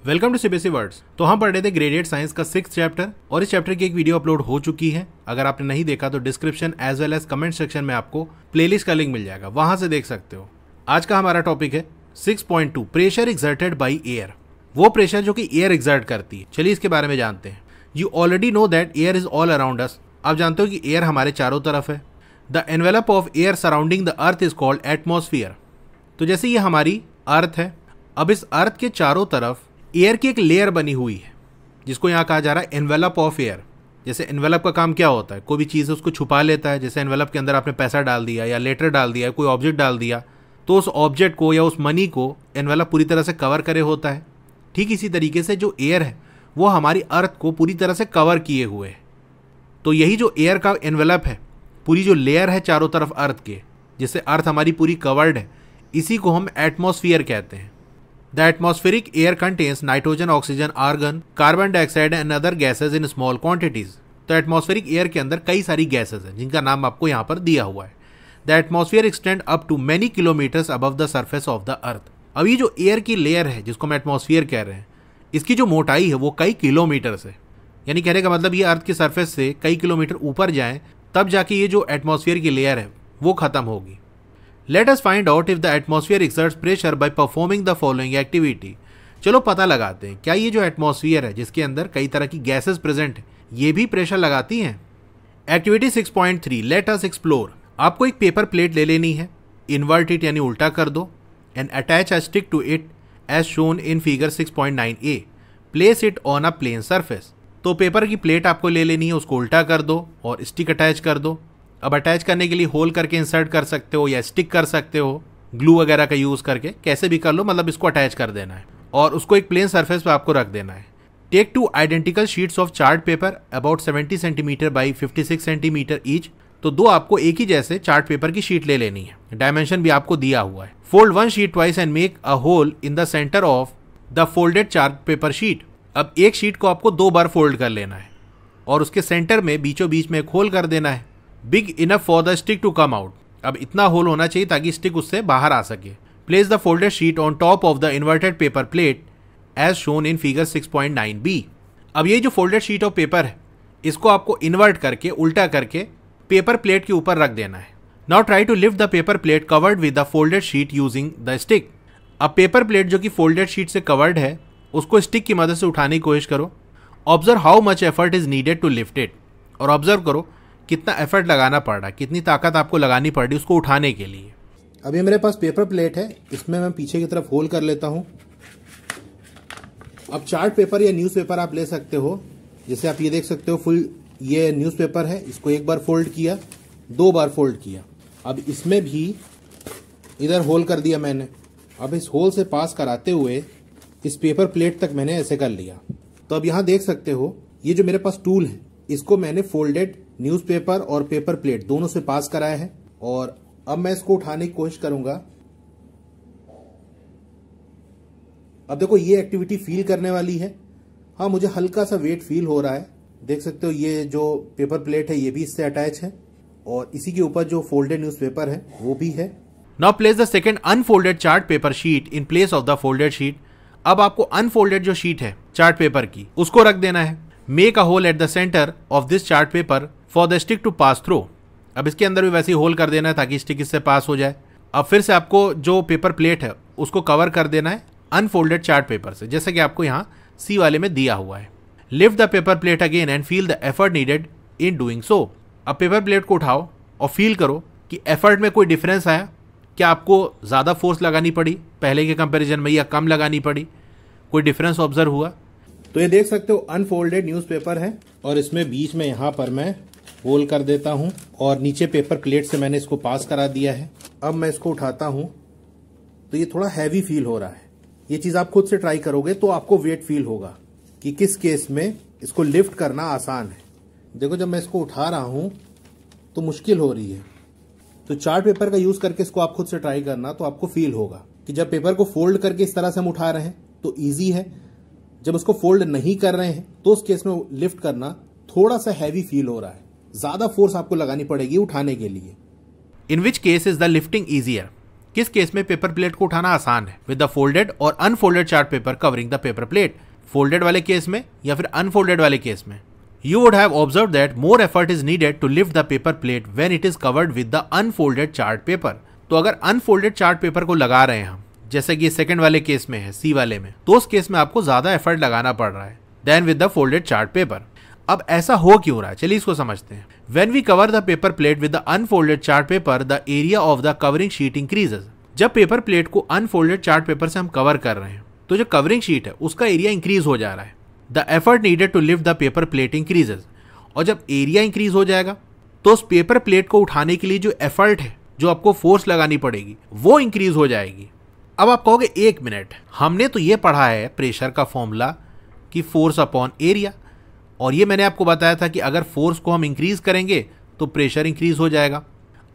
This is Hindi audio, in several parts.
Welcome to CBSE words. तो हम पढ़ रहे थे ग्रेड 8 साइंस का 6th चैप्टर और इस चैप्टर की एक वीडियो अपलोड हो चुकी है। अगर आपने नहीं देखा तो description as well as comment section में आपको प्लेलिस्ट का लिंक मिल जाएगा, वहां से देख सकते हो। आज का हमारा टॉपिक है 6.2 प्रेशर एक्सर्टेड बाई एयर। वो प्रेशर जो कि एयर एक्सर्ट करती है। चलिए इसके बारे में जानते हैं। You already know that air is all around us. आप जानते हो कि एयर हमारे चारों तरफ है। The envelope of air surrounding the earth is called atmosphere. तो जैसे ये हमारी अर्थ है, अब इस अर्थ के चारों तरफ एयर की एक लेयर बनी हुई है जिसको यहाँ कहा जा रहा है एनवेलप ऑफ एयर। जैसे एनवेलप का काम क्या होता है, कोई भी चीज़ उसको छुपा लेता है। जैसे एनवेलप के अंदर आपने पैसा डाल दिया या लेटर डाल दिया, कोई ऑब्जेक्ट डाल दिया, तो उस ऑब्जेक्ट को या उस मनी को एनवेलप पूरी तरह से कवर करे होता है। ठीक इसी तरीके से जो एयर है वो हमारी अर्थ को पूरी तरह से कवर किए हुए है। तो यही जो एयर का एनवेलप है, पूरी जो लेयर है चारों तरफ अर्थ के, जिससे अर्थ हमारी पूरी कवर्ड है, इसी को हम एटमॉस्फेयर कहते हैं। The atmospheric air contains nitrogen, oxygen, argon, carbon dioxide and other gases in small quantities. तो एटमॉस्फेरिक एयर के अंदर कई सारी गैसेस हैं जिनका नाम आपको यहाँ पर दिया हुआ है। The atmosphere extend up to many kilometres above the surface of the earth. अब ये जो एयर की लेयर है जिसको हम एटमॉस्फेयर कह रहे हैं, इसकी जो मोटाई है वो कई किलोमीटर से, यानी कहने का मतलब ये अर्थ के सरफेस से कई किलोमीटर ऊपर जाएं तब जाके ये जो एटमॉस्फेयर की लेयर है वो खत्म होगी। Let us find out if the atmosphere exerts pressure by performing the following activity. चलो पता लगाते हैं क्या ये जो एटमॉस्फेयर है जिसके अंदर कई तरह की गैसेस प्रेजेंट है, ये भी प्रेशर लगाती हैं। Activity 6.3 let us explore. आपको एक पेपर प्लेट ले लेनी है, इन्वर्ट इट यानी उल्टा कर दो, and attach a stick to it as shown in figure 6.9a। Place it on a plane surface. तो पेपर की प्लेट आपको ले लेनी है, उसको उल्टा कर दो और स्टिक अटैच कर दो। अब अटैच करने के लिए होल करके इंसर्ट कर सकते हो या स्टिक कर सकते हो, ग्लू वगैरह का यूज़ करके, कैसे भी कर लो, मतलब इसको अटैच कर देना है और उसको एक प्लेन सरफेस पे आपको रख देना है। Take 2 identical sheets of chart paper about 70 centimetre by 56 centimetre each. तो दो आपको एक ही जैसे चार्ट पेपर की शीट ले लेनी है, डायमेंशन भी आपको दिया हुआ है। Fold one sheet twice and make a hole in the centre of the folded chart paper sheet. अब एक शीट को आपको 2 बार फोल्ड कर लेना है और उसके सेंटर में बीचों बीच में एक होल कर देना है, big enough for the stick to come out. अब इतना होल होना चाहिए ताकि स्टिक उससे बाहर आ सके। Place the folded sheet on top of the inverted paper plate as shown in figure 6.9b। अब ये जो फोल्डेड शीट ऑफ पेपर है इसको आपको इन्वर्ट करके, उल्टा करके पेपर प्लेट के ऊपर रख देना है। Now try to lift the paper plate covered with the folded sheet using the stick. अब पेपर प्लेट जो कि फोल्डेड शीट से कवर्ड है उसको स्टिक की मदद से उठाने की कोशिश करो। Observe how much effort is needed to lift it. और ऑब्जर्व करो कितना एफर्ट लगाना पड़ रहा है, कितनी ताकत आपको लगानी पड़ रही उसको उठाने के लिए। अभी मेरे पास पेपर प्लेट है, इसमें मैं पीछे की तरफ होल कर लेता हूं। अब चार्ट पेपर या न्यूज़पेपर आप ले सकते हो, जैसे आप ये देख सकते हो फुल ये न्यूज़पेपर है, इसको एक बार फोल्ड किया, 2 बार फोल्ड किया। अब इसमें भी इधर होल कर दिया मैंने। अब इस होल से पास कराते हुए इस पेपर प्लेट तक मैंने ऐसे कर लिया। तो अब यहां देख सकते हो ये जो मेरे पास टूल है इसको मैंने फोल्डेड न्यूज़पेपर और पेपर प्लेट दोनों से पास कराया है और अब मैं इसको उठाने की कोशिश करूंगा। अब देखो ये एक्टिविटी फील करने वाली है। हाँ, मुझे हल्का सा वेट फील हो रहा है। देख सकते हो ये जो पेपर प्लेट है ये भी इससे अटैच है और इसी के ऊपर जो फोल्डेड न्यूज़पेपर है वो भी है। Now place the second unfolded chart paper sheet in place of the folded sheet. अब आपको अनफोल्डेड जो शीट है चार्ट पेपर की उसको रख देना है। Make a hole at the centre of this chart paper for the stick to pass through. अब इसके अंदर भी वैसे ही होल कर देना है ताकि स्टिक इससे पास हो जाए। अब फिर से आपको जो पेपर प्लेट है उसको कवर कर देना है अनफोल्डेड चार्ट पेपर से, जैसे कि आपको यहाँ सी वाले में दिया हुआ है। Lift the paper plate again and feel the effort needed in doing so. अब पेपर प्लेट को उठाओ और फील करो कि एफर्ट में कोई डिफरेंस आया, क्या आपको ज़्यादा फोर्स लगानी पड़ी पहले के कंपेरिजन में या कम लगानी पड़ी, कोई डिफरेंस ऑब्जर्व हुआ? तो ये देख सकते हो अनफोल्डेड न्यूज़पेपर है और इसमें बीच में यहाँ पर मैं होल कर देता हूँ और नीचे पेपर प्लेट से मैंने इसको पास करा दिया है। अब मैं इसको उठाता हूँ तो ये थोड़ा हैवी फील हो रहा है। ये चीज़ आप खुद से ट्राई करोगे तो आपको वेट फील होगा कि किस केस में इसको लिफ्ट करना आसान है। देखो जब मैं इसको उठा रहा हूँ तो मुश्किल हो रही है। तो चार्ट पेपर का यूज़ करके इसको आप खुद से ट्राई करना तो आपको फील होगा कि जब पेपर को फोल्ड करके इस तरह से हम उठा रहे हैं तो ईजी है, जब उसको फोल्ड नहीं कर रहे हैं तो उस केस में लिफ्ट करना थोड़ा सा हैवी फील हो रहा है, ज्यादा फोर्स आपको लगानी पड़ेगी उठाने के लिए। In which case is the lifting easier. किस केस में पेपर प्लेट को उठाना आसान है, with the folded or unfolded chart paper covering the paper plate, folded वाले केस में या फिर अनफोल्डेड वाले केस में। You would have observed that more effort is needed to lift the paper plate when it is covered with the unfolded chart paper। तो अगर अनफोल्डेड चार्ट पेपर को लगा रहे हैं हम, जैसे कि सेकंड वाले केस में है, सी वाले में, तो उस केस में आपको ज्यादा एफर्ट लगाना पड़ रहा है then with the folded chart paper. अब ऐसा हो क्यों रहा है, चलिए इसको समझते हैं। When we cover the paper plate with the unfolded chart paper, the area of the covering sheet increases। जब पेपर प्लेट को अनफोल्डेड चार्ट पेपर से हम कवर कर रहे हैं तो जो कवरिंग शीट है उसका एरिया इंक्रीज हो जा रहा है। The effort needed to lift the paper plate increases. और जब एरिया इंक्रीज हो जाएगा तो उस पेपर प्लेट को उठाने के लिए जो एफर्ट है, जो आपको फोर्स लगानी पड़ेगी, वो इंक्रीज हो जाएगी। अब आप कहोगे एक मिनट, हमने तो ये पढ़ा है प्रेशर का फॉर्मूला कि फोर्स अपॉन एरिया, और ये मैंने आपको बताया था कि अगर फोर्स को हम इंक्रीज करेंगे तो प्रेशर इंक्रीज हो जाएगा,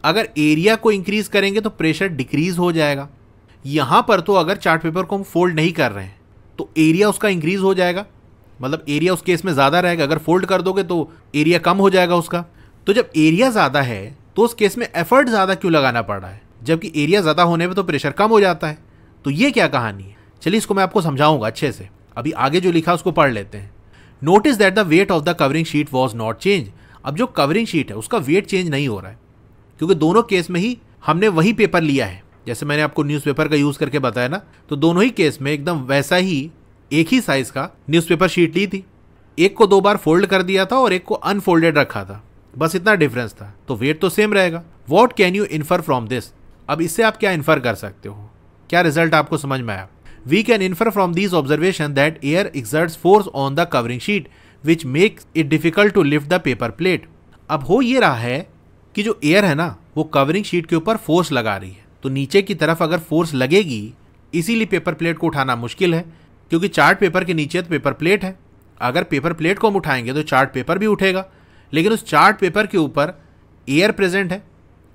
अगर एरिया को इंक्रीज करेंगे तो प्रेशर डिक्रीज हो जाएगा। यहां पर तो अगर चार्ट पेपर को हम फोल्ड नहीं कर रहे हैं तो एरिया उसका इंक्रीज हो जाएगा, मतलब एरिया उस केस में ज्यादा रहेगा। अगर फोल्ड कर दोगे तो एरिया कम हो जाएगा उसका। तो जब एरिया ज्यादा है तो उस केस में एफर्ट ज्यादा क्यों लगाना पड़ रहा है, जबकि एरिया ज्यादा होने पे तो प्रेशर कम हो जाता है। तो ये क्या कहानी है, चलिए इसको मैं आपको समझाऊंगा अच्छे से। अभी आगे जो लिखा उसको पढ़ लेते हैं। Notice that the weight of the covering sheet was not change. अब जो कवरिंग शीट है उसका वेट चेंज नहीं हो रहा है, क्योंकि दोनों केस में ही हमने वही पेपर लिया है। जैसे मैंने आपको न्यूज़पेपर का यूज करके बताया ना, तो दोनों ही केस में एकदम वैसा ही एक ही साइज का न्यूज़पेपर शीट ली थी। एक को 2 बार फोल्ड कर दिया था और एक को अनफोल्डेड रखा था, बस इतना डिफरेंस था। तो वेट तो सेम रहेगा। What can you infer from this. अब इससे आप क्या इन्फर कर सकते हो, क्या रिजल्ट आपको समझ में आया। We can infer from this observation that air exerts force on the covering sheet which makes it difficult to lift the paper plate. अब हो ये रहा है कि जो एयर है ना, वो कवरिंग शीट के ऊपर फोर्स लगा रही है। तो नीचे की तरफ अगर फोर्स लगेगी, इसीलिए पेपर प्लेट को उठाना मुश्किल है, क्योंकि चार्ट पेपर के नीचे तो पेपर प्लेट है। अगर पेपर प्लेट को हम उठाएंगे तो चार्ट पेपर भी उठेगा, लेकिन उस चार्ट पेपर के ऊपर एयर प्रेजेंट है।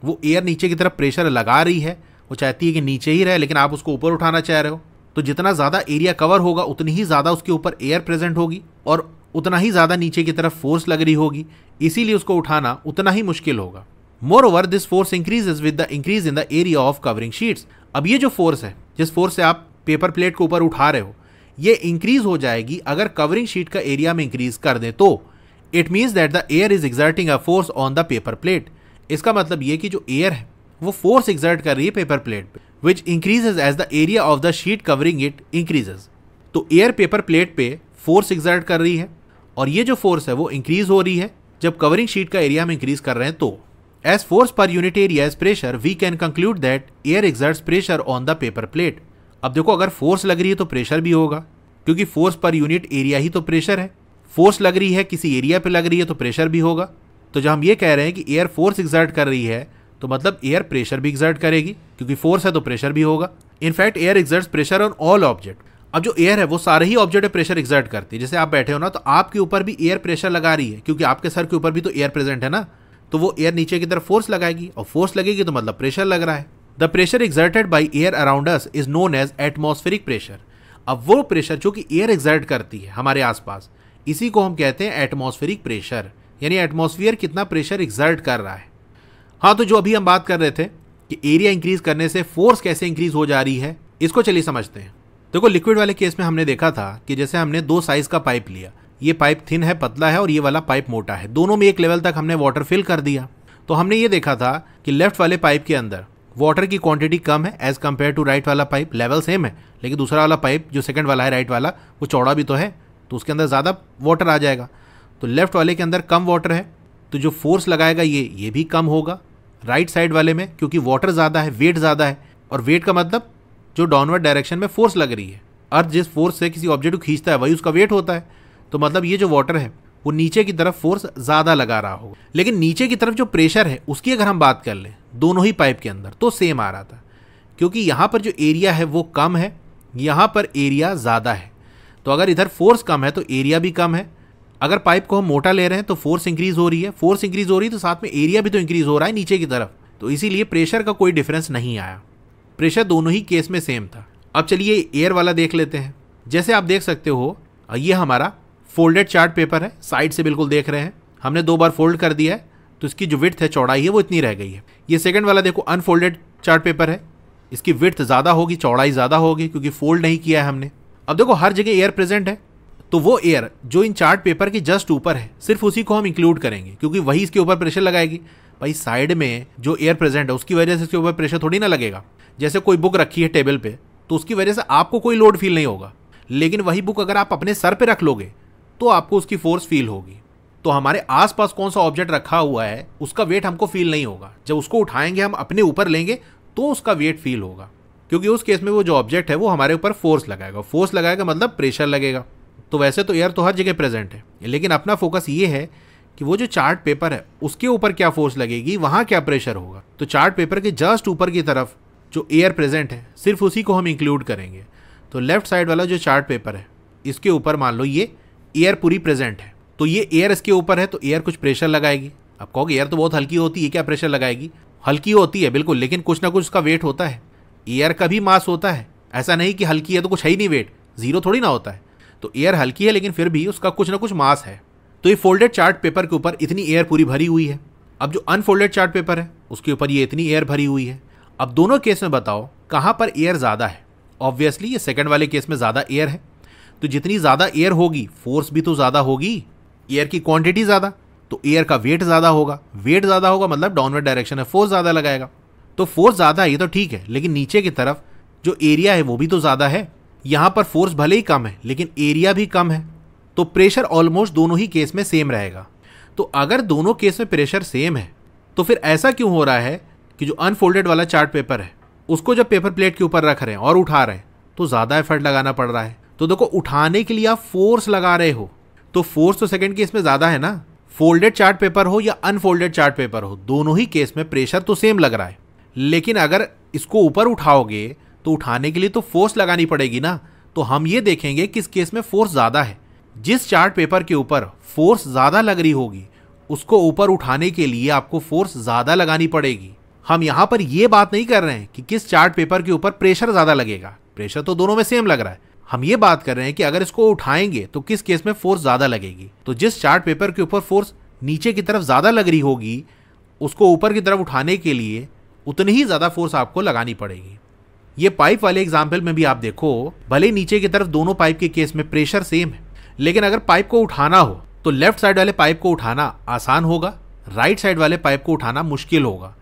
वो एयर नीचे की तरफ प्रेशर लगा रही है, वो चाहती है कि नीचे ही रहे, लेकिन आप उसको ऊपर उठाना चाह रहे हो। तो जितना ज़्यादा एरिया कवर होगा उतनी ही ज़्यादा उसके ऊपर एयर प्रेजेंट होगी और उतना ही ज़्यादा नीचे की तरफ फोर्स लग रही होगी, इसीलिए उसको उठाना उतना ही मुश्किल होगा। Moreover this force increases with the increase in the area of covering sheets. अब ये जो फोर्स है, जिस फोर्स से आप पेपर प्लेट को ऊपर उठा रहे हो, ये इंक्रीज हो जाएगी अगर कवरिंग शीट का एरिया में इंक्रीज कर दें तो। It means that the air is exerting a force on the paper plate. इसका मतलब ये कि जो एयर है वो फोर्स एक्सर्ट कर रही है पेपर प्लेट पे, which increases as the area of the sheet covering it increases. तो एयर पेपर प्लेट पे फोर्स एक्सर्ट कर रही है और ये जो फोर्स है वो इंक्रीज हो रही है जब कवरिंग शीट का एरिया में इंक्रीज कर रहे हैं। तो as force per unit area as pressure we can conclude that air exerts pressure on the paper plate. अब देखो, अगर फोर्स लग रही है तो प्रेशर भी होगा, क्योंकि फोर्स पर यूनिट एरिया ही तो प्रेशर है। फोर्स लग रही है किसी एरिया पे लग रही है तो प्रेशर भी होगा। तो जब हम ये कह रहे हैं कि एयर फोर्स एक्सर्ट कर रही है तो मतलब एयर प्रेशर भी एक्सर्ट करेगी, क्योंकि फोर्स है तो प्रेशर भी होगा। In fact air exerts pressure on all object. अब जो एयर है वो सारे ही ऑब्जेक्ट पे प्रेशर एक्सर्ट करती है। जैसे आप बैठे हो ना, तो आपके ऊपर भी एयर प्रेशर लगा रही है, क्योंकि आपके सर के ऊपर भी तो एयर प्रेजेंट है ना। तो वो एयर नीचे की तरफ फोर्स लगाएगी और फोर्स लगेगी तो मतलब प्रेशर लग रहा है। The pressure exerted by air around us is known as atmospheric pressure. अब वो प्रेशर जो कि एयर एक्सर्ट करती है हमारे आसपास, इसी को हम कहते हैं एटमॉस्फेरिक प्रेशर, यानी एटमॉस्फेयर कितना प्रेशर एक्सर्ट कर रहा है। हाँ, तो जो अभी हम बात कर रहे थे कि एरिया इंक्रीज करने से फोर्स कैसे इंक्रीज हो जा रही है, इसको चलिए समझते हैं। देखो, लिक्विड वाले केस में हमने देखा था कि जैसे हमने 2 साइज का पाइप लिया, ये पाइप थिन है, पतला है, और ये वाला पाइप मोटा है। दोनों में एक लेवल तक हमने वाटर फिल कर दिया। तो हमने ये देखा था कि लेफ्ट वाले पाइप के अंदर वाटर की क्वांटिटी कम है एज कम्पेयर टू राइट वाला पाइप। लेवल सेम है, लेकिन दूसरा वाला पाइप जो सेकंड वाला है राइट वाला, वो चौड़ा भी तो है, तो उसके अंदर ज़्यादा वाटर आ जाएगा। तो लेफ्ट वाले के अंदर कम वाटर है, तो जो फोर्स लगाएगा ये भी कम होगा राइट साइड वाले में, क्योंकि वाटर ज़्यादा है, वेट ज़्यादा है। और वेट का मतलब जो डाउनवर्ड डायरेक्शन में फोर्स लग रही है, अर्थ जिस फोर्स से किसी ऑब्जेक्ट को खींचता है वही उसका वेट होता है। तो मतलब ये जो वाटर है वो नीचे की तरफ फोर्स ज़्यादा लगा रहा होगा। लेकिन नीचे की तरफ जो प्रेशर है उसकी अगर हम बात कर लें दोनों ही पाइप के अंदर, तो सेम आ रहा था, क्योंकि यहाँ पर जो एरिया है वो कम है, यहाँ पर एरिया ज़्यादा है। तो अगर इधर फोर्स कम है तो एरिया भी कम है। अगर पाइप को हम मोटा ले रहे हैं तो फोर्स इंक्रीज हो रही है, फोर्स इंक्रीज हो रही है तो साथ में एरिया भी तो इंक्रीज हो रहा है नीचे की तरफ। तो इसीलिए प्रेशर का कोई डिफरेंस नहीं आया, प्रेशर दोनों ही केस में सेम था। अब चलिए एयर वाला देख लेते हैं। जैसे आप देख सकते हो, ये हमारा फोल्डेड चार्ट पेपर है, साइड से बिल्कुल देख रहे हैं, हमने 2 बार फोल्ड कर दिया है, तो इसकी जो विड्थ है, चौड़ाई है, वो इतनी रह गई है। ये सेकंड वाला देखो अनफोल्डेड चार्ट पेपर है, इसकी विड्थ ज़्यादा होगी, चौड़ाई ज़्यादा होगी, क्योंकि फोल्ड नहीं किया है हमने। अब देखो हर जगह एयर प्रेजेंट है, तो वो एयर जो इन चार्ट पेपर के जस्ट ऊपर है सिर्फ उसी को हम इंक्लूड करेंगे, क्योंकि वही इसके ऊपर प्रेशर लगाएगी। भाई साइड में जो एयर प्रेजेंट है उसकी वजह से इसके ऊपर प्रेशर थोड़ी ना लगेगा। जैसे कोई बुक रखी है टेबल पे, तो उसकी वजह से आपको कोई लोड फील नहीं होगा, लेकिन वही बुक अगर आप अपने सर पे रख लोगे तो आपको उसकी फोर्स फील होगी। तो हमारे आसपास कौन सा ऑब्जेक्ट रखा हुआ है उसका वेट हमको फील नहीं होगा। जब उसको उठाएंगे हम अपने ऊपर लेंगे तो उसका वेट फील होगा, क्योंकि उस केस में वो जो ऑब्जेक्ट है वो हमारे ऊपर फोर्स लगाएगा। फोर्स लगाएगा मतलब प्रेशर लगेगा। तो वैसे तो एयर तो हर जगह प्रेजेंट है, लेकिन अपना फोकस ये है कि वो जो चार्ट पेपर है उसके ऊपर क्या फोर्स लगेगी, वहां क्या प्रेशर होगा। तो चार्ट पेपर के जस्ट ऊपर की तरफ जो एयर प्रेजेंट है सिर्फ उसी को हम इंक्लूड करेंगे। तो लेफ्ट साइड वाला जो चार्ट पेपर है इसके ऊपर मान लो ये एयर पूरी प्रेजेंट है, तो ये एयर इसके ऊपर है, तो एयर कुछ प्रेशर लगाएगी। आप कहोगे एयर तो बहुत हल्की होती है, क्या प्रेशर लगाएगी? हल्की होती है बिल्कुल, लेकिन कुछ ना कुछ उसका वेट होता है। एयर का भी मास होता है, ऐसा नहीं कि हल्की है तो कुछ है ही नहीं, वेट जीरो थोड़ी ना होता है। तो एयर हल्की है लेकिन फिर भी उसका कुछ ना कुछ मास है। तो ये फोल्डेड चार्ट पेपर के ऊपर इतनी एयर पूरी भरी हुई है। अब जो अनफोल्डेड चार्ट पेपर है उसके ऊपर ये इतनी एयर भरी हुई है। अब दोनों केस में बताओ कहां पर एयर ज्यादा है? ऑब्वियसली ये सेकंड वाले केस में ज्यादा एयर है, तो जितनी ज्यादा एयर होगी फोर्स भी तो ज्यादा होगी। एयर की क्वांटिटी ज्यादा तो एयर का वेट ज्यादा होगा। वेट ज्यादा होगा मतलब डाउनवर्ड डायरेक्शन है, फोर्स ज्यादा लगाएगा। तो फोर्स ज्यादा है ये तो ठीक है, लेकिन नीचे की तरफ जो एरिया है वो भी तो ज्यादा है। यहां पर फोर्स भले ही कम है लेकिन एरिया भी कम है, तो प्रेशर ऑलमोस्ट दोनों ही केस में सेम रहेगा। तो अगर दोनों केस में प्रेशर सेम है तो फिर ऐसा क्यों हो रहा है कि जो अनफोल्डेड वाला चार्ट पेपर है उसको जब पेपर प्लेट के ऊपर रख रहे हैं और उठा रहे हैं तो ज्यादा एफर्ट लगाना पड़ रहा है। तो देखो उठाने के लिए आप फोर्स लगा रहे हो, तो फोर्स तो सेकंड केस में ज्यादा है ना। फोल्डेड चार्ट पेपर हो या अनफोल्डेड चार्ट पेपर हो, दोनों ही केस में प्रेशर तो सेम लग रहा है, लेकिन अगर इसको ऊपर उठाओगे तो उठाने के लिए तो फोर्स लगानी पड़ेगी ना। तो हम ये देखेंगे किस केस में फोर्स ज्यादा है। जिस चार्ट पेपर के ऊपर फोर्स ज्यादा लग रही होगी उसको ऊपर उठाने के लिए आपको फोर्स ज्यादा लगानी पड़ेगी। हम यहां पर यह बात नहीं कर रहे हैं कि किस चार्ट पेपर के ऊपर प्रेशर ज्यादा लगेगा, प्रेशर तो दोनों में सेम लग रहा है। हम ये बात कर रहे हैं कि अगर इसको उठाएंगे तो किस केस में फोर्स ज्यादा लगेगी। तो जिस चार्ट पेपर के ऊपर फोर्स नीचे की तरफ ज्यादा लग रही होगी उसको ऊपर की तरफ उठाने के लिए उतनी ही ज्यादा फोर्स आपको लगानी पड़ेगी। ये पाइप वाले एग्जाम्पल में भी आप देखो, भले नीचे की तरफ दोनों पाइप के केस में प्रेशर सेम है, लेकिन अगर पाइप को उठाना हो तो लेफ्ट साइड वाले पाइप को उठाना आसान होगा, राइट साइड वाले पाइप को उठाना मुश्किल होगा,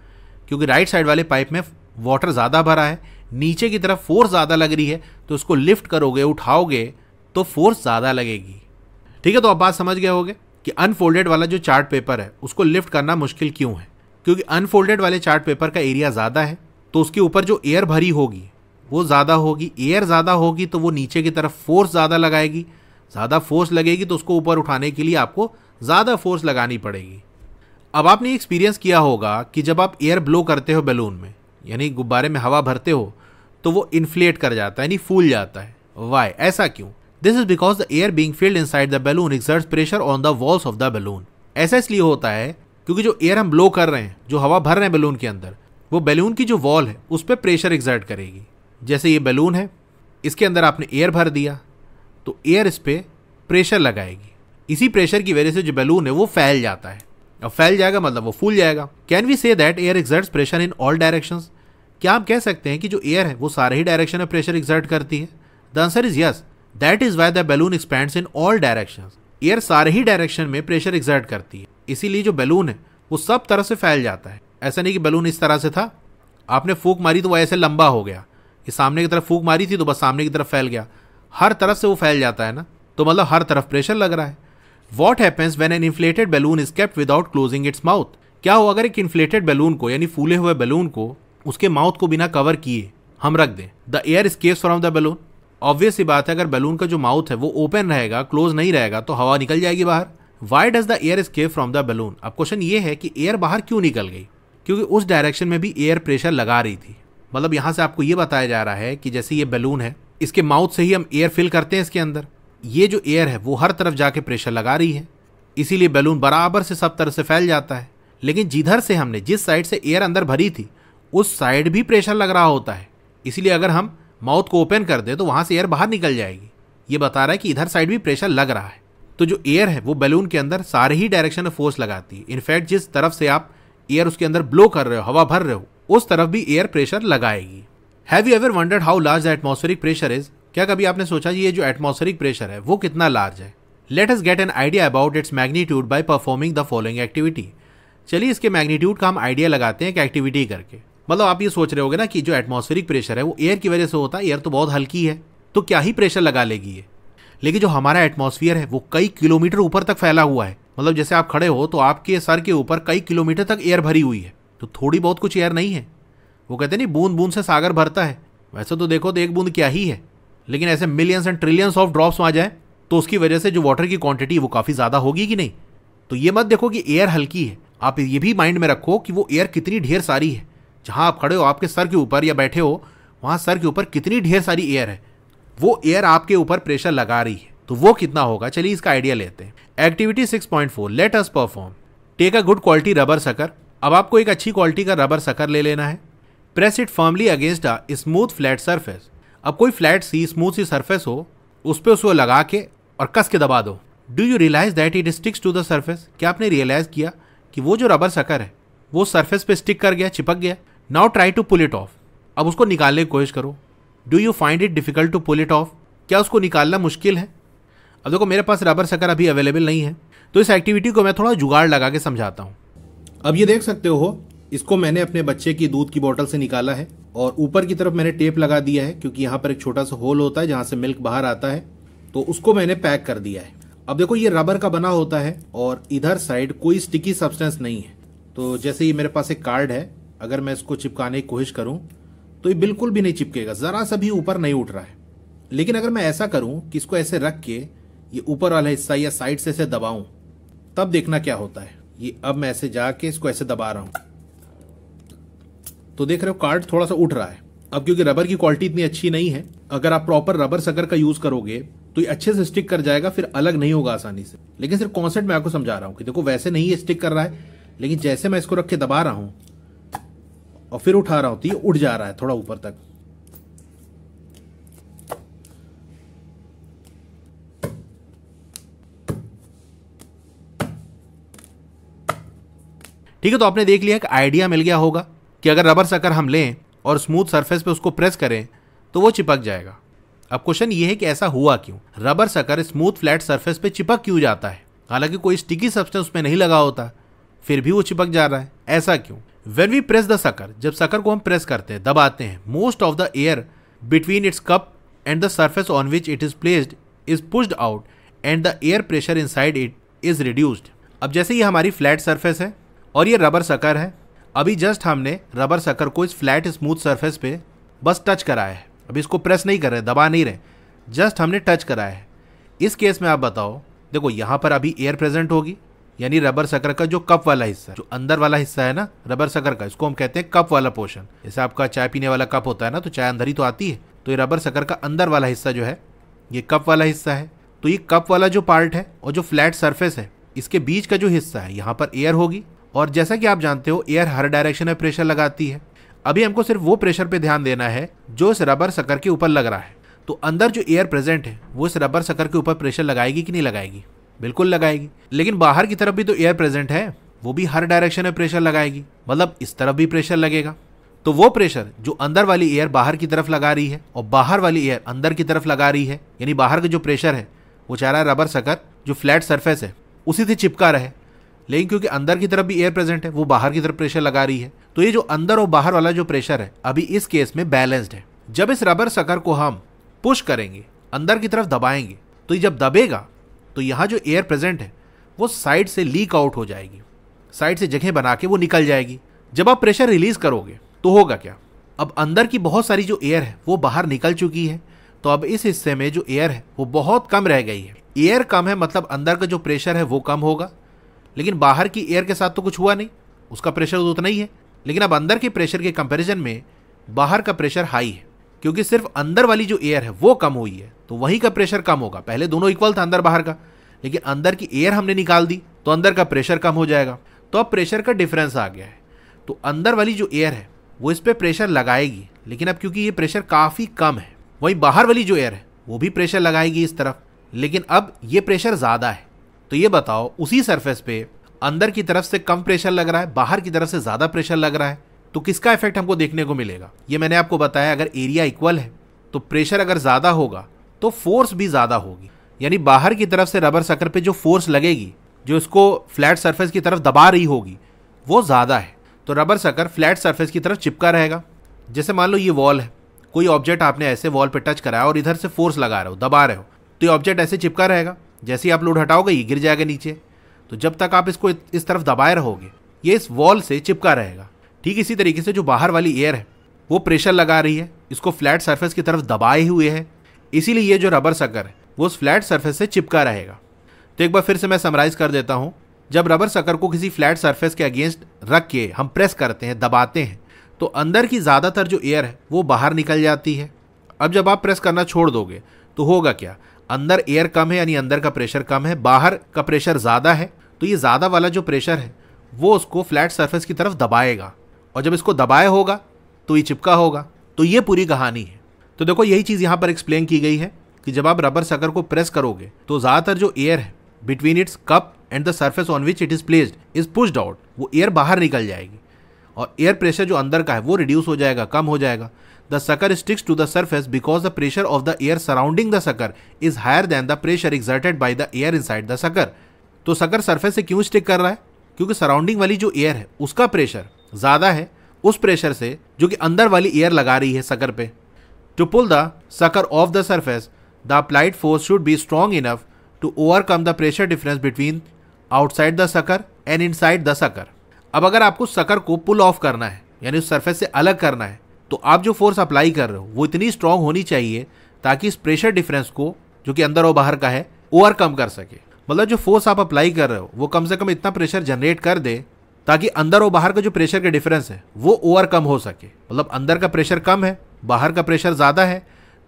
क्योंकि राइट साइड वाले पाइप में वाटर ज्यादा भरा है, नीचे की तरफ फोर्स ज्यादा लग रही है, तो उसको लिफ्ट करोगे उठाओगे तो फोर्स ज्यादा लगेगी। ठीक है, तो आप बात समझ गए होगे कि अनफोल्डेड वाला जो चार्ट पेपर है उसको लिफ्ट करना मुश्किल क्यों है। क्योंकि अनफोल्डेड वाले चार्ट पेपर का एरिया ज्यादा है, तो उसके ऊपर जो एयर भरी होगी वो ज्यादा होगी। एयर ज्यादा होगी तो वो नीचे की तरफ फोर्स ज्यादा लगाएगी, ज्यादा फोर्स लगेगी तो उसको ऊपर उठाने के लिए आपको ज्यादा फोर्स लगानी पड़ेगी। अब आपने एक्सपीरियंस किया होगा कि जब आप एयर ब्लो करते हो बैलून में, यानी गुब्बारे में हवा भरते हो, तो वो इन्फ्लेट कर जाता है, यानी फूल जाता है। वाई? ऐसा क्यों? This is because the air being field inside the balloon exerts pressure on the walls of the balloon. ऐसा इसलिए होता है क्योंकि जो एयर हम ब्लो कर रहे हैं, जो हवा भर रहे हैं बैलून के अंदर, वो बैलून की जो वॉल है उस पर प्रेशर एक्सर्ट करेगी। जैसे ये बैलून है, इसके अंदर आपने एयर भर दिया तो एयर इस पर प्रेशर लगाएगी। इसी प्रेशर की वजह से जो बैलून है वो फैल जाता है। अब फैल जाएगा मतलब वो फूल जाएगा। Can we say that air exerts pressure in all directions? क्या आप कह सकते हैं कि जो एयर है वो सारे ही डायरेक्शन में प्रेशर एक्सर्ट करती है? The answer is yes. That is why the balloon expands in all directions. Air सारे ही डायरेक्शन में प्रेशर एक्सर्ट करती है, इसीलिए जो बैलून है वो सब तरह से फैल जाता है। ऐसा नहीं कि बैलून इस तरह से था, आपने फूंक मारी तो वो ऐसे लंबा हो गया, ये सामने की तरफ फूंक मारी थी तो बस सामने की तरफ फैल गया। हर तरफ से वो फैल जाता है ना, तो मतलब हर तरफ प्रेशर लग रहा है। What happens when an inflated balloon is kept without closing its mouth? क्या हो अगर एक इन्फ्लेटेड बैलून को, यानी फूले हुए बैलून को, उसके माउथ को बिना कवर किए हम रख दें? The air escapes from the balloon. Obvious सी बात है, अगर बैलून का जो माउथ है वो ओपन रहेगा, क्लोज नहीं रहेगा, तो हवा निकल जाएगी बाहर। Why does the air escape from the balloon? अब क्वेश्चन ये है कि एयर बाहर क्यों निकल गई? क्योंकि उस डायरेक्शन में भी एयर प्रेशर लगा रही थी। मतलब यहां से आपको ये बताया जा रहा है कि जैसे ये बैलून है, इसके माउथ से ही हम एयर फिल करते हैं इसके अंदर, ये जो एयर है वो हर तरफ जाके प्रेशर लगा रही है, इसीलिए बैलून बराबर से सब तरह से फैल जाता है। लेकिन जिधर से हमने, जिस साइड से एयर अंदर भरी थी, उस साइड भी प्रेशर लग रहा होता है, इसलिए अगर हम माउथ को ओपन कर दे तो वहां से एयर बाहर निकल जाएगी। ये बता रहा है कि इधर साइड भी प्रेशर लग रहा है। तो जो एयर है वो बैलून के अंदर सारे ही डायरेक्शन में फोर्स लगाती है। इनफैक्ट जिस तरफ से आप एयर उसके अंदर ब्लो कर रहे हो, हवा भर रहे हो, उस तरफ भी एयर प्रेशर लगाएगी। Have you ever wondered how large the atmospheric pressure is? क्या कभी आपने सोचा ये जो एटमॉस्फेरिक प्रेशर है वो कितना लार्ज है? Let us get an idea about its magnitude by performing the following activity. चलिए इसके मैग्नीट्यूड का हम आइडिया लगाते हैं एक एक्टिविटी करके। मतलब आप ये सोच रहे होगे ना कि जो एटमॉस्फेरिक प्रेशर है वो एयर की वजह से होता है, एयर तो बहुत हल्की है तो क्या ही प्रेशर लगा लेगी ये। लेकिन जो हमारा एटमॉस्फेयर है वो कई किलोमीटर ऊपर तक फैला हुआ है। मतलब जैसे आप खड़े हो तो आपके सर के ऊपर कई किलोमीटर तक एयर भरी हुई है, तो थोड़ी बहुत कुछ एयर नहीं है। वो कहते नहीं बूंद बूंद से सागर भरता है, वैसे तो देखो तो एक बूंद क्या ही है, लेकिन ऐसे millions and trillions of drops आ जाए तो उसकी वजह से जो वाटर की क्वांटिटी वो काफ़ी ज़्यादा होगी कि नहीं। तो ये मत देखो कि एयर हल्की है, आप ये भी माइंड में रखो कि वो एयर कितनी ढेर सारी है। जहाँ आप खड़े हो आपके सर के ऊपर या बैठे हो वहाँ सर के ऊपर कितनी ढेर सारी एयर है, वो एयर आपके ऊपर प्रेशर लगा रही है, तो वो कितना होगा। चलिए इसका आइडिया लेते हैं। Activity 6.4 let us perform. Take a good quality rubber sucker. अब आपको एक अच्छी क्वालिटी का रबर सकर ले लेना है। Press it firmly against a smooth flat surface. अब कोई फ्लैट सी स्मूथ सी सरफेस हो उस पर उसको लगा के और कस के दबा दो। Do you realise that it sticks to the surface? क्या आपने रियलाइज किया कि वो जो रबर सकर है वो सरफेस पे स्टिक कर गया, चिपक गया। Now try to pull it off. अब उसको निकालने की कोशिश करो। Do you find it difficult to pull it off? क्या उसको निकालना मुश्किल है? अब देखो मेरे पास रबर सकर अभी अवेलेबल नहीं है, तो इस एक्टिविटी को मैं थोड़ा जुगाड़ लगा के समझाता हूँ। अब ये देख सकते हो, इसको मैंने अपने बच्चे की दूध की बोतल से निकाला है और ऊपर की तरफ मैंने टेप लगा दिया है, क्योंकि यहाँ पर एक छोटा सा होल होता है जहाँ से मिल्क बाहर आता है, तो उसको मैंने पैक कर दिया है। अब देखो ये रबर का बना होता है और इधर साइड कोई स्टिकी सब्सटेंस नहीं है। तो जैसे ये मेरे पास एक कार्ड है, अगर मैं इसको चिपकाने की कोशिश करूं तो ये बिल्कुल भी नहीं चिपकेगा, जरा सा भी ऊपर नहीं उठ रहा है। लेकिन अगर मैं ऐसा करूं कि इसको ऐसे रख के ये ऊपर वाला हिस्सा या साइड से ऐसे दबाऊं, तब देखना क्या होता है। ये अब मैं ऐसे जाके इसको ऐसे दबा रहा हूं, तो देख रहे हो कार्ड थोड़ा सा उठ रहा है। अब क्योंकि रबर की क्वालिटी इतनी अच्छी नहीं है, अगर आप प्रॉपर रबर सकर का यूज करोगे तो ये अच्छे से स्टिक कर जाएगा, फिर अलग नहीं होगा आसानी से। लेकिन सिर्फ कॉन्सेप्ट मैं आपको समझा रहा हूं कि देखो वैसे नहीं ये स्टिक कर रहा है, लेकिन जैसे मैं इसको रख के दबा रहा हूं और फिर उठा रहा हूं तो ये उठ जा रहा है थोड़ा ऊपर तक। ठीक है, तो आपने देख लिया, एक आइडिया मिल गया होगा कि अगर रबर सकर हम लें और स्मूथ सरफेस पे उसको प्रेस करें तो वो चिपक जाएगा। अब क्वेश्चन ये है कि ऐसा हुआ क्यों? Rubber sucker smooth flat surface पे चिपक क्यों जाता है? हालांकि कोई स्टिकी सब्सटेंस उसमें नहीं लगा होता, फिर भी वो चिपक जा रहा है, ऐसा क्यों? When we press the sucker, जब सकर को हम प्रेस करते हैं, दबाते हैं, most of the air between its cup and the surface on which it is placed is pushed out and the air pressure inside it is reduced. अब जैसे ये हमारी फ्लैट सरफेस है और ये रबर सकर है, अभी जस्ट हमने रबर सकर को इस फ्लैट स्मूथ सरफेस पे बस टच कराया है। अभी इसको प्रेस नहीं कर रहे, दबा नहीं रहे, जस्ट हमने टच कराया है। इस केस में आप बताओ, देखो यहाँ पर अभी एयर प्रेजेंट होगी, यानी रबर सकर का जो कप वाला हिस्सा, जो अंदर वाला हिस्सा है ना रबर सकर का, इसको हम कहते हैं कप वाला पोर्शन। जैसे आपका चाय पीने वाला कप होता है ना, तो चाय अंदर ही तो आती है, तो ये रबर सकर का अंदर वाला हिस्सा जो है ये कप वाला हिस्सा है। तो ये कप वाला जो पार्ट है और जो फ्लैट सरफेस है, इसके बीच का जो हिस्सा है, यहाँ पर एयर होगी। और जैसा कि आप जानते हो एयर हर डायरेक्शन में प्रेशर लगाती है। अभी हमको सिर्फ वो प्रेशर पे ध्यान देना है जो इस रबर सकर के ऊपर लग रहा है। तो अंदर जो एयर प्रेजेंट है वो इस रबर सकर के ऊपर प्रेशर लगाएगी कि नहीं लगाएगी? बिल्कुल लगाएगी। लेकिन बाहर की तरफ भी तो एयर प्रेजेंट है, वो भी हर डायरेक्शन में प्रेशर लगाएगी, मतलब इस तरफ भी प्रेशर लगेगा। तो वो प्रेशर जो अंदर वाली एयर बाहर की तरफ लगा रही है और बाहर वाली एयर अंदर की तरफ लगा रही है, यानी बाहर का जो प्रेशर है वो चाह रहा है रबर सकर जो फ्लैट सरफेस है उसी से चिपका रहे। लेकिन क्योंकि अंदर की तरफ भी एयर प्रेजेंट है, वो बाहर की तरफ प्रेशर लगा रही है, तो ये जो अंदर और बाहर वाला जो प्रेशर है अभी इस केस में बैलेंस्ड है। जब इस रबर सकर को हम पुश करेंगे, अंदर की तरफ दबाएंगे, तो ये जब दबेगा तो यहाँ जो एयर प्रेजेंट है वो साइड से लीक आउट हो जाएगी, साइड से जगह बना के वो निकल जाएगी। जब आप प्रेशर रिलीज करोगे तो होगा क्या? अब अंदर की बहुत सारी जो एयर है वो बाहर निकल चुकी है, तो अब इस हिस्से में जो एयर है वो बहुत कम रह गई है। एयर कम है मतलब अंदर का जो प्रेशर है वो कम होगा, लेकिन बाहर की एयर के साथ तो कुछ हुआ नहीं, उसका प्रेशर तो उतना ही है। लेकिन अब अंदर के प्रेशर के कंपैरिजन में बाहर का प्रेशर हाई है, क्योंकि सिर्फ अंदर वाली जो एयर है वो कम हुई है, तो वहीं का प्रेशर कम होगा। पहले दोनों इक्वल था अंदर बाहर का, लेकिन अंदर की एयर हमने निकाल दी तो अंदर का प्रेशर कम हो जाएगा। तो अब प्रेशर का डिफरेंस आ गया है, तो अंदर वाली जो एयर है वो इस पर प्रेशर लगाएगी, लेकिन अब क्योंकि ये प्रेशर काफ़ी कम है, वहीं बाहर वाली जो एयर है वो भी प्रेशर लगाएगी इस तरफ, लेकिन अब ये प्रेशर ज़्यादा है। तो ये बताओ, उसी सरफेस पे अंदर की तरफ से कम प्रेशर लग रहा है, बाहर की तरफ से ज़्यादा प्रेशर लग रहा है, तो किसका इफेक्ट हमको देखने को मिलेगा? ये मैंने आपको बताया, अगर एरिया इक्वल है तो प्रेशर अगर ज्यादा होगा तो फोर्स भी ज्यादा होगी। यानी बाहर की तरफ से रबर सकर पे जो फोर्स लगेगी, जो इसको फ्लैट सरफेस की तरफ दबा रही होगी, वो ज्यादा है। तो रबर सकर फ्लैट सरफेस की तरफ चिपका रहेगा। जैसे मान लो ये वॉल है, कोई ऑब्जेक्ट आपने ऐसे वॉल पे टच कराया और इधर से फोर्स लगा रहे हो, दबा रहे हो, तो ये ऑब्जेक्ट ऐसे चिपका रहेगा। जैसे ही आप लोड हटाओगे ये गिर जाएगा नीचे। तो जब तक आप इसको इस तरफ दबाए रहोगे ये इस वॉल से चिपका रहेगा। ठीक इसी तरीके से जो बाहर वाली एयर है वो प्रेशर लगा रही है, इसको फ्लैट सरफेस की तरफ दबाए हुए है, इसीलिए ये जो रबर सकर है वो उस फ्लैट सरफेस से चिपका रहेगा। तो एक बार फिर से मैं समराइज कर देता हूं। जब रबर सकर को किसी फ्लैट सरफेस के अगेंस्ट रख के हम प्रेस करते हैं, दबाते हैं, तो अंदर की ज्यादातर जो एयर है वो बाहर निकल जाती है। अब जब आप प्रेस करना छोड़ दोगे तो होगा क्या? अंदर एयर कम है, यानी अंदर का प्रेशर कम है, बाहर का प्रेशर ज्यादा है। तो ये ज्यादा वाला जो प्रेशर है वो उसको फ्लैट सरफेस की तरफ दबाएगा, और जब इसको दबाया होगा तो ये चिपका होगा। तो ये पूरी कहानी है। तो देखो यही चीज यहां पर एक्सप्लेन की गई है कि जब आप रबर सकर को प्रेस करोगे तो ज्यादातर जो एयर है between its cup and the surface on which it is placed is pushed out, वो एयर बाहर निकल जाएगी और एयर प्रेशर जो अंदर का है वो रिड्यूस हो जाएगा, कम हो जाएगा। The sucker sticks to the surface because the pressure of the air surrounding the sucker is higher than the pressure exerted by the air inside the sucker. तो सकर सरफेस से क्यों स्टिक कर रहा है? क्योंकि सराउंडिंग वाली जो एयर है उसका प्रेशर ज्यादा है उस प्रेशर से जो कि अंदर वाली एयर लगा रही है सकर पे। To pull the sucker off the surface the applied force should be strong enough to overcome the pressure difference between outside the sucker and inside the sucker. अब अगर आपको सकर को पुल ऑफ करना है, यानी उस सरफेस से अलग करना है, तो आप जो फोर्स अप्लाई कर रहे हो वो इतनी स्ट्रांग होनी चाहिए ताकि इस प्रेशर डिफरेंस को, जो कि अंदर और बाहर का है, ओवरकम कर सके। मतलब जो फोर्स आप अप्लाई कर रहे हो वो कम से कम इतना प्रेशर जनरेट कर दे ताकि अंदर और बाहर का जो प्रेशर का डिफरेंस है वो ओवरकम हो सके। मतलब अंदर का प्रेशर कम है, बाहर का प्रेशर ज्यादा है,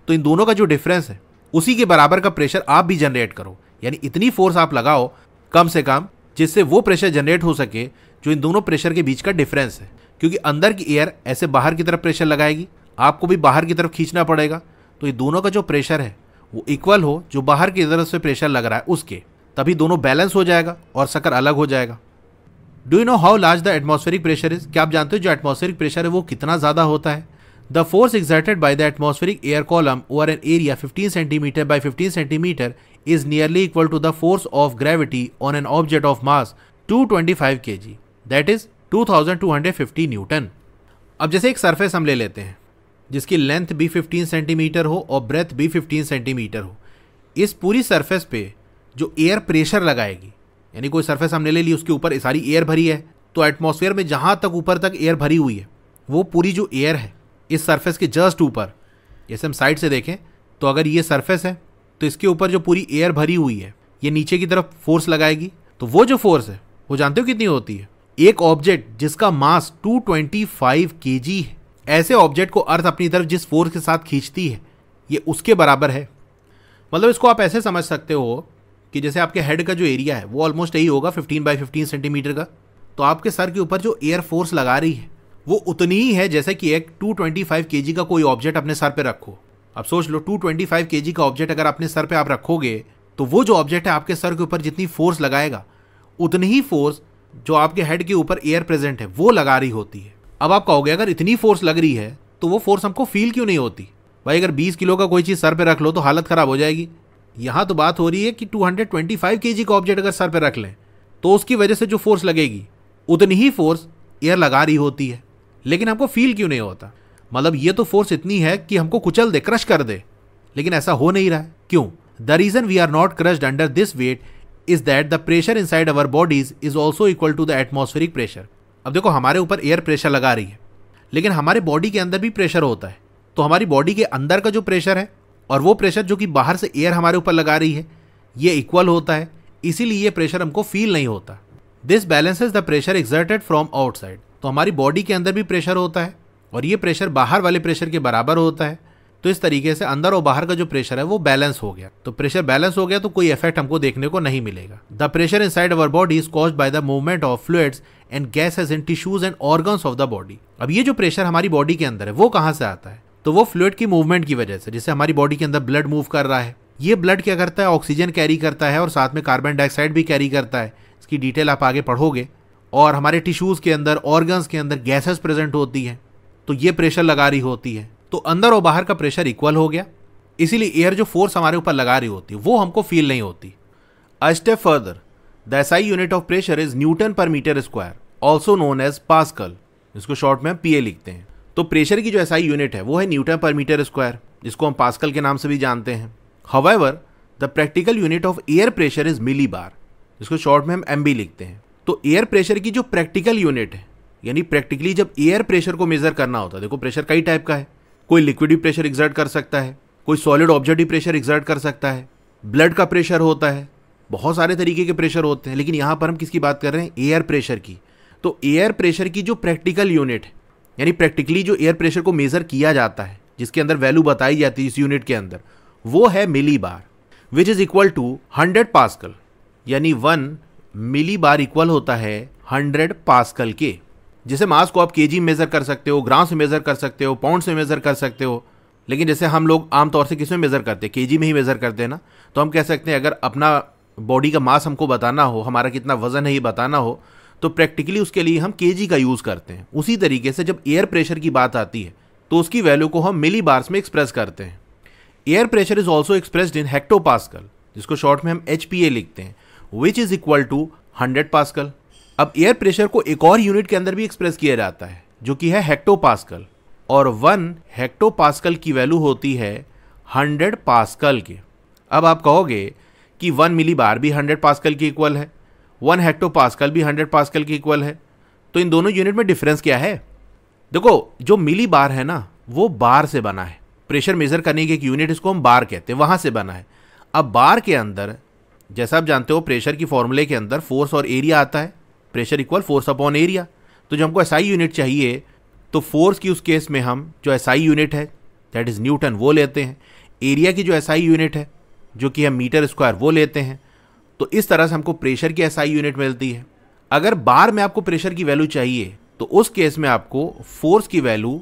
तो इन दोनों का जो डिफरेंस है उसी के बराबर का प्रेशर आप भी जनरेट करो। यानी इतनी फोर्स आप लगाओ कम से कम जिससे वो प्रेशर जनरेट हो सके जो इन दोनों प्रेशर के बीच का डिफरेंस है। क्योंकि अंदर की एयर ऐसे बाहर की तरफ प्रेशर लगाएगी, आपको भी बाहर की तरफ खींचना पड़ेगा, तो ये दोनों का जो प्रेशर है वो इक्वल हो जो बाहर की तरफ से प्रेशर लग रहा है उसके, तभी दोनों बैलेंस हो जाएगा और सकर अलग हो जाएगा। Do you know how large the atmospheric pressure is? क्या आप जानते हो जो एटमॉस्फेरिक प्रेशर है वो कितना ज्यादा होता है? The force exerted by the atmospheric air column over an area 15 centimetre bye 15 centimetre is nearly equal to the force of gravity on an object of mass 225 kg, that is 2250 Newton. अब जैसे एक सरफेस हम ले लेते हैं जिसकी लेंथ भी 15 सेंटीमीटर हो और ब्रेथ भी 15 सेंटीमीटर हो। इस पूरी सरफेस पे जो एयर प्रेशर लगाएगी, यानी कोई सरफेस हमने ले ली, उसके ऊपर सारी एयर भरी है, तो एटमॉस्फेयर में जहां तक ऊपर तक एयर भरी हुई है वो पूरी जो एयर है इस सरफेस के जस्ट ऊपर, जैसे हम साइड से देखें तो अगर ये सरफेस है तो इसके ऊपर जो पूरी एयर भरी हुई है ये नीचे की तरफ फोर्स लगाएगी। तो वो जो फोर्स है वो जानते हो कितनी होती है? एक ऑब्जेक्ट जिसका मास 225 kg है, ऐसे ऑब्जेक्ट को अर्थ अपनी तरफ जिस फोर्स के साथ खींचती है ये उसके बराबर है। मतलब इसको आप ऐसे समझ सकते हो कि जैसे आपके हेड का जो एरिया है वो ऑलमोस्ट यही होगा 15 बाई 15 सेंटीमीटर का, तो आपके सर के ऊपर जो एयर फोर्स लगा रही है वो उतनी ही है जैसे कि एक 225 kg का कोई ऑब्जेक्ट अपने सर पे रखो। अब सोच लो 225 kg का ऑब्जेक्ट अगर अपने सर पे आप रखोगे तो वो जो ऑब्जेक्ट है आपके सर के ऊपर जितनी फोर्स लगाएगा उतनी ही फोर्स जो आपके हेड के ऊपर एयर प्रेजेंट है वो लगा रही होती है। अब आप कहोगे अगर इतनी फोर्स लग रही है तो वो फोर्स हमको फील क्यों नहीं होती? भाई अगर 20 किलो का कोई चीज सर पे रख लो तो हालत खराब हो जाएगी। यहां तो बात हो रही है कि 225 kg का ऑब्जेक्ट अगर सर पे रख लें तो उसकी वजह से जो फोर्स लगेगी उतनी ही फोर्स एयर लगा रही होती है, लेकिन हमको फील क्यों नहीं होता? मतलब ये तो फोर्स इतनी है कि हमको कुचल दे, क्रश कर दे, लेकिन ऐसा हो नहीं रहा है। क्यों? The reason we are not crushed under this weight is that the pressure inside our bodies is also equal to the atmospheric pressure. अब देखो हमारे ऊपर एयर प्रेशर लगा रही है, लेकिन हमारे बॉडी के अंदर भी प्रेशर होता है। तो हमारी बॉडी के अंदर का जो प्रेशर है और वो प्रेशर जो कि बाहर से एयर हमारे ऊपर लगा रही है ये इक्वल होता है, इसीलिए ये प्रेशर हमको फील नहीं होता। This balances the pressure exerted from outside. तो हमारी बॉडी के अंदर भी प्रेशर होता है और ये प्रेशर बाहर वाले प्रेशर के बराबर होता है। तो इस तरीके से अंदर और बाहर का जो प्रेशर है वो बैलेंस हो गया। तो प्रेशर बैलेंस हो गया तो कोई इफेक्ट हमको देखने को नहीं मिलेगा। The pressure inside our body is caused by the movement of fluids and gases in tissues and organs of the body. अब ये जो प्रेशर हमारी बॉडी के अंदर है वो कहां से आता है? तो वो फ्लूइड की मूवमेंट की वजह से, जैसे हमारी बॉडी के अंदर ब्लड मूव कर रहा है, ये ब्लड क्या करता है? ऑक्सीजन कैरी करता है और साथ में कार्बन डाइऑक्साइड भी कैरी करता है। इसकी डिटेल आप आगे पढ़ोगे। और हमारे टिश्यूज के अंदर, ऑर्गन्स के अंदर गैसेस प्रेजेंट होती हैं, तो ये प्रेशर लगा रही होती है, तो अंदर और बाहर का प्रेशर इक्वल हो गया, इसीलिए एयर जो फोर्स हमारे ऊपर लगा रही होती है वो हमको फील नहीं होती। A step further, the SI unit of pressure is newton per metre square, also known as pascal, इसको शॉर्ट में हम PA लिखते हैं। तो प्रेशर की जो SI यूनिट है वो है न्यूटन पर मीटर स्क्वायर, जिसको हम पास्कल के नाम से भी जानते हैं। However the practical unit of air pressure is millibar, जिसको शॉर्ट में हम MB लिखते हैं। तो एयर प्रेशर की जो प्रैक्टिकल यूनिट है, यानी प्रैक्टिकली जब एयर प्रेशर को मेजर करना होता है, देखो प्रेशर कई टाइप का है, कोई लिक्विड भी प्रेशर एग्जर्ट कर सकता है, कोई सॉलिड ऑब्जेक्ट भी प्रेशर एग्जर्ट कर सकता है, ब्लड का प्रेशर होता है, बहुत सारे तरीके के प्रेशर होते हैं, लेकिन यहाँ पर हम किसकी बात कर रहे हैं, एयर प्रेशर की। तो एयर प्रेशर की जो प्रैक्टिकल यूनिट है, यानी प्रैक्टिकली जो एयर प्रेशर को मेजर किया जाता है, जिसके अंदर वैल्यू बताई जाती है इस यूनिट के अंदर, वो है millibar, which is equal to 100 pascal, यानी 1 मिली बार इक्वल होता है 100 पास्कल के। जैसे मास को आप केजी मेजर कर सकते हो, ग्राम से मेजर कर सकते हो, पाउंड से मेजर कर सकते हो, लेकिन जैसे हम लोग आमतौर से किस में मेजर करते हैं, केजी में ही मेजर करते हैं ना। तो हम कह सकते हैं अगर अपना बॉडी का मास हमको बताना हो, हमारा कितना वजन है ये बताना हो, तो प्रैक्टिकली उसके लिए हम केजी का यूज़ करते हैं। उसी तरीके से जब एयर प्रेशर की बात आती है तो उसकी वैल्यू को हम मिली बार्स में एक्सप्रेस करते हैं। Air pressure is also expressed in hectopascal, जिसको शॉर्ट में हम HPA लिखते हैं, which is equal to 100 pascal. अब एयर प्रेशर को एक और यूनिट के अंदर भी एक्सप्रेस किया जाता है, जो कि है हेक्टोपास्कल, और 1 हेक्टोपास्कल की वैल्यू होती है 100 पास्कल के। अब आप कहोगे कि 1 मिली बार भी 100 पास्कल की इक्वल है, 1 हेक्टोपास्कल भी 100 पास्कल की इक्वल है, तो इन दोनों यूनिट में डिफरेंस क्या है? देखो, जो मिली बार है ना, वो बार से बना है, प्रेशर मेजर करने की एक यूनिट, इसको हम बार कहते हैं, वहां से बना है। अब बार के अंदर, जैसा आप जानते हो, प्रेशर की फॉर्मूले के अंदर फोर्स और एरिया आता है, pressure equal force upon area. तो जब हमको SI यूनिट चाहिए तो फोर्स की उस केस में हम जो SI यूनिट है दैट इज न्यूटन वो लेते हैं, एरिया की जो SI यूनिट है जो कि हम मीटर स्क्वायर वो लेते हैं। तो इस तरह से हमको प्रेशर की SI यूनिट मिलती है। अगर बार में आपको प्रेशर की वैल्यू चाहिए तो उस केस में आपको फोर्स की वैल्यू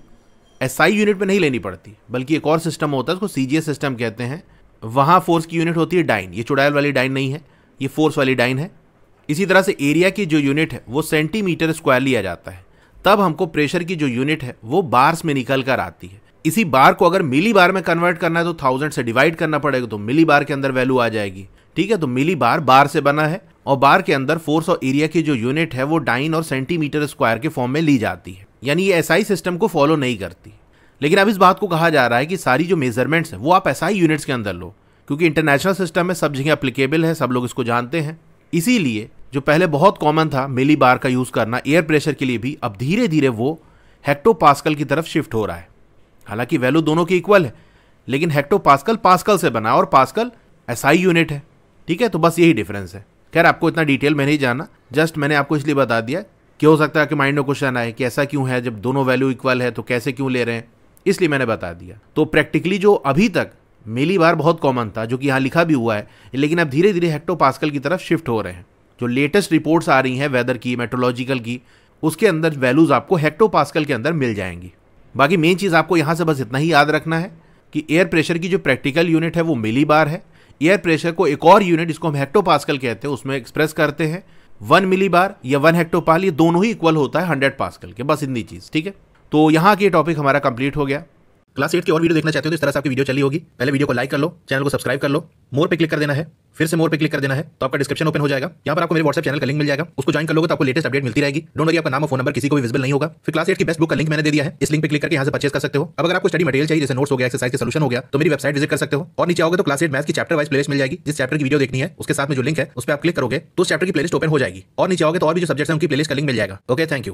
SI यूनिट में नहीं लेनी पड़ती, बल्कि एक और सिस्टम होता है, उसको CGS सिस्टम कहते हैं। वहाँ फोर्स की यूनिट होती है डाइन, ये चुड़ैल वाली डाइन नहीं है, ये फोर्स वाली डाइन है। इसी तरह से एरिया की जो यूनिट है वो सेंटीमीटर स्क्वायर लिया जाता है, तब हमको प्रेशर की जो यूनिट है वो बार्स में निकल कर आती है। इसी बार को अगर मिली बार में कन्वर्ट करना है तो 1000 से डिवाइड करना पड़ेगा, तो मिली बार के अंदर वैल्यू आ जाएगी। ठीक है, तो मिली बार बार से बना है, और बार के अंदर फोर्स और एरिया की जो यूनिट है वो डाइन और सेंटीमीटर स्क्वायर के फॉर्म में ली जाती है, यानी ये SI सिस्टम को फॉलो नहीं करती। लेकिन अब इस बात को कहा जा रहा है कि सारी जो मेजरमेंट्स है वो आप SI यूनिट्स के अंदर लो, क्योंकि इंटरनेशनल सिस्टम में सब जगह अप्लीकेबल है, सब लोग इसको जानते हैं। इसीलिए जो पहले बहुत कॉमन था मिली बार का यूज करना एयर प्रेशर के लिए भी, अब धीरे धीरे वो हेक्टोपास्कल की तरफ शिफ्ट हो रहा है। हालांकि वैल्यू दोनों की इक्वल है, लेकिन हेक्टोपास्कल पास्कल से बना और पास्कल SI यूनिट है। ठीक है, तो बस यही डिफरेंस है। खैर, आपको इतना डिटेल में नहीं जाना, जस्ट मैंने आपको इसलिए बता दिया कि हो सकता है कि माइंड में क्वेश्चन आए कि ऐसा क्यों है, जब दोनों वैल्यू इक्वल है तो कैसे क्यों ले रहे हैं, इसलिए मैंने बता दिया। तो प्रैक्टिकली जो अभी तक मिली बार बहुत कॉमन था, जो कि यहाँ लिखा भी हुआ है, लेकिन अब धीरे धीरे हेक्टोपास्कल की तरफ शिफ्ट हो रहे हैं। जो लेटेस्ट रिपोर्ट्स आ रही हैं वेदर की, मेट्रोलॉजिकल की, उसके अंदर वैल्यूज आपको हेक्टोपास्कल के अंदर मिल जाएंगी। बाकी मेन चीज़ आपको यहाँ से बस इतना ही याद रखना है कि एयर प्रेशर की जो प्रैक्टिकल यूनिट है वो मिली बार है। एयर प्रेशर को एक और यूनिट जिसको हम हेक्टोपास्कल कहते हैं उसमें एक्सप्रेस करते हैं। 1 मिली बार या 1 हेक्टोपाल, ये दोनों ही इक्वल होता है 100 पास्कल के, बस इतनी चीज़। ठीक है, तो यहाँ की टॉपिक हमारा कंप्लीट हो गया। क्लास 8 की और वीडियो देखना चाहते हो तो इस तरह से आपकी वीडियो चली होगी। पहले वीडियो को लाइक कर लो, चैनल को सब्सक्राइब कर लो, मोर पे क्लिक कर देना है, फिर से मोर पे क्लिक कर देना है, तो आपका डिस्क्रिप्शन ओपन हो जाएगा। यहाँ पर आपको मेरे व्हाट्सएप चैनल का लिंक मिल जाएगा, उसको ज्वाइन कर लोगे तो आपको लेटेस्ट अपडेट मिलती रहेगी। डोंट वरी, आपका नाम और फोन नंबर किसी को भी विजिबल नहीं होगा। फिर क्लास 8 की बेस्ट बुक का लिंक मैंने दे दिया है, इस लिंक पे क्लिक करके यहाँ से परचेस कर सकते हो। अब अगर आपको स्टडी मटेरियल चाहिए, जैसे नोट्स हो गया, एक्सरसाइज के सॉल्यूशन हो गया, तो मेरी वेबसाइट विजिट कर सकते हो। और नीचे आओगे तो क्लास 8 मैथ्स की चैप्टर वाइज प्लेलिस्ट मिल जाएगी। जिस चैप्टर की वीडियो देखनी है उसके साथ में जो लिंक है उस पर आप क्लिक करोगे तो उस चैप्टर की प्लेलिस्ट ओपन हो जाएगी, और नीचे आओगे तो और भी जो सब्जेक्ट्स हैं उनकी प्लेलिस्ट का लिंक मिल जाएगा। Okay, thank you.